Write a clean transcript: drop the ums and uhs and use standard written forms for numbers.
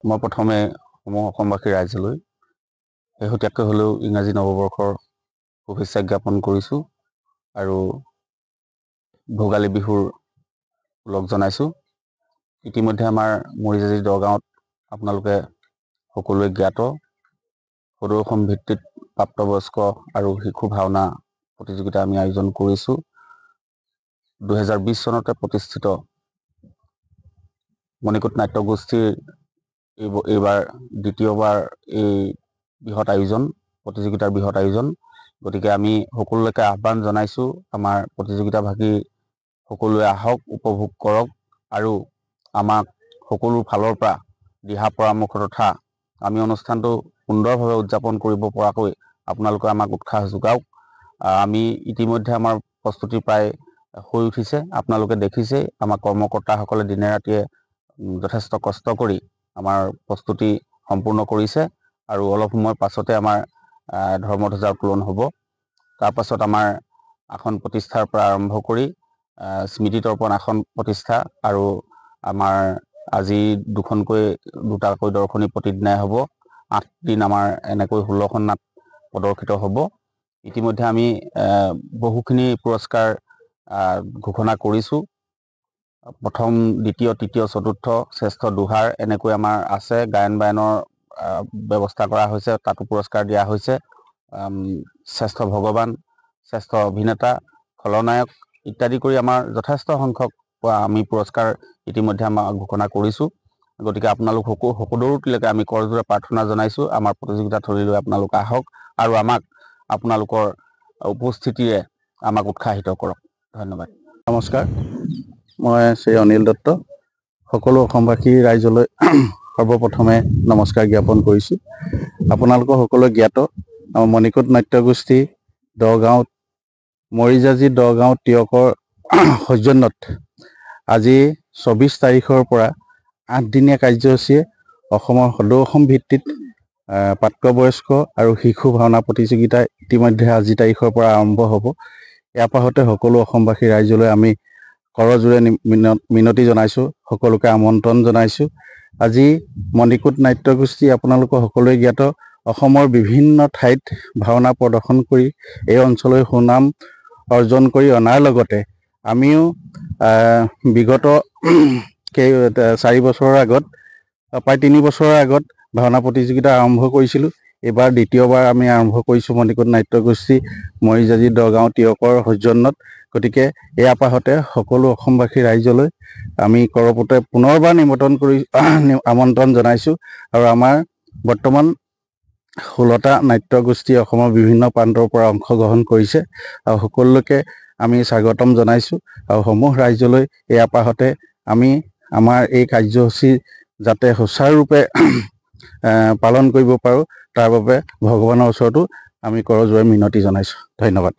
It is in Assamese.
মই প্ৰথমে অসমবাসী ৰাইজলৈ শেহতীয়াকৈ হ'লেও ইংৰাজী নৱবৰ্ষৰ শুভেচ্ছা জ্ঞাপন কৰিছোঁ আৰু ভোগালী বিহুৰ লগ জনাইছোঁ। ইতিমধ্যে আমাৰ মৰিজাজি দগাঁৱত আপোনালোকে সকলোৱে জ্ঞাত সদৌ অসম ভিত্তিত প্ৰাপ্তবয়স্ক আৰু শিশু ভাওনা প্ৰতিযোগিতা আমি আয়োজন কৰিছোঁ। 2020 চনতে প্ৰতিষ্ঠিত মণিকূট নাট্যগোষ্ঠীৰ এইবাৰ দ্বিতীয়বাৰ এই বৃহৎ আয়োজন, প্ৰতিযোগিতাৰ বৃহৎ আয়োজন। গতিকে আমি সকলোকে আহ্বান জনাইছোঁ, আমাৰ প্ৰতিযোগিতাভাগী সকলোৱে আহক, উপভোগ কৰক আৰু আমাক সকলো ফালৰ পৰা দিহা পৰামৰ্শ তথা আমি অনুষ্ঠানটো সুন্দৰভাৱে উদযাপন কৰিব পৰাকৈ আপোনালোকে আমাক উৎসাহ যোগাওক। আমি ইতিমধ্যে আমাৰ প্ৰস্তুতি প্ৰায় হৈ উঠিছে। আপোনালোকে দেখিছেই আমাৰ কৰ্মকৰ্তাসকলে দিনে ৰাতিয়ে যথেষ্ট কষ্ট কৰি আমাৰ প্ৰস্তুতি সম্পূৰ্ণ কৰিছে আৰু অলপ সময় পাছতে আমাৰ ধৰ্মধ্বজা উত্তোলন হ'ব। তাৰ পাছত আমাৰ আসন প্ৰতিষ্ঠাৰ পৰা আৰম্ভ কৰি স্মৃতি তৰ্পণ আসন প্ৰতিষ্ঠা আৰু আমাৰ আজি দুটাকৈ দৰ্শনী প্ৰতিদিনাই হ'ব। 8 দিন আমাৰ এনেকৈ 16খন নাট প্ৰদৰ্শিত হ'ব। ইতিমধ্যে আমি বহুখিনি পুৰস্কাৰ ঘোষণা কৰিছোঁ। প্ৰথম, দ্বিতীয়, তৃতীয়, চতুৰ্থ, শ্ৰেষ্ঠ দোহাৰ এনেকৈ আমাৰ আছে। গায়ন বায়নৰ ব্যৱস্থা কৰা হৈছে, তাতো পুৰস্কাৰ দিয়া হৈছে। শ্ৰেষ্ঠ ভগৱান, শ্ৰেষ্ঠ অভিনেতা, খলনায়ক ইত্যাদি কৰি আমাৰ যথেষ্ট সংখ্যক আমি পুৰস্কাৰ ইতিমধ্যে আমাৰ ঘোষণা কৰিছোঁ। গতিকে আপোনালোক সকলোলৈকে আমি কৰজোৰে প্ৰাৰ্থনা জনাইছোঁ, আমাৰ প্ৰতিযোগিতাথলীলৈ আপোনালোক আহক আৰু আমাক আপোনালোকৰ উপস্থিতিৰে আমাক উৎসাহিত কৰক। ধন্যবাদ। নমস্কাৰ, মই শ্ৰী অনিল দত্ত। সকলো অসমবাসী ৰাইজলৈ সৰ্বপ্ৰথমে নমস্কাৰ জ্ঞাপন কৰিছোঁ। আপোনালোকৰ সকলোৱে জ্ঞাত মণিকূট নাট্যগোষ্ঠী দগাঁৱত মৰিজাজি দগাঁও টিয়কৰ সৌজন্যত আজি 24 তাৰিখৰ পৰা 8 দিনীয়া কাৰ্যসূচীয়ে অসমৰ সদৌ অসম ভিত্তিত প্ৰাপ্তবয়স্ক আৰু শিশু ভাওনা প্ৰতিযোগিতা ইতিমধ্যে আজি তাৰিখৰ পৰা আৰম্ভ হ'ব। ইয়াৰ পাছতে সকলো অসমবাসী ৰাইজলৈ আমি কৰজোৰে মিনতি জনাইছোঁ, সকলোকে আমন্ত্ৰণ জনাইছোঁ। আজি মণিকূট নাট্যগোষ্ঠী আপোনালোকৰ সকলোৱে জ্ঞাত অসমৰ বিভিন্ন ঠাইত ভাওনা প্ৰদৰ্শন কৰি এই অঞ্চললৈ সুনাম অৰ্জন কৰি অনাৰ লগতে আমিও বিগত 4 বছৰৰ আগত প্ৰায় 3 বছৰৰ আগত ভাওনা প্ৰতিযোগিতা আৰম্ভ কৰিছিলোঁ। এইবাৰ দ্বিতীয়বাৰ আমি আৰম্ভ কৰিছোঁ মণিকূট নাট্যগোষ্ঠী মৰিজাজি দগাঁও টিয়কৰ সৌজন্যত। গতিকে ইয়াৰ পাছতে সকলো অসমবাসী ৰাইজলৈ আমি কৰপতে পুনৰবাৰ আমন্ত্ৰণ জনাইছোঁ আৰু আমাৰ বৰ্তমান 16টা নাট্যগোষ্ঠী অসমৰ বিভিন্ন প্ৰান্তৰ পৰা অংশগ্ৰহণ কৰিছে আৰু সকলোকে আমি স্বাগতম জনাইছোঁ আৰু সমূহ ৰাইজলৈ ইয়াৰ পাছতে আমি আমাৰ এই কাৰ্যসূচী যাতে সুচাৰুৰূপে পালন কৰিব পাৰোঁ তাৰ বাবে ভগৱানৰ ওচৰতো আমি কৰজোৰে মিনতি জনাইছোঁ। ধন্যবাদ।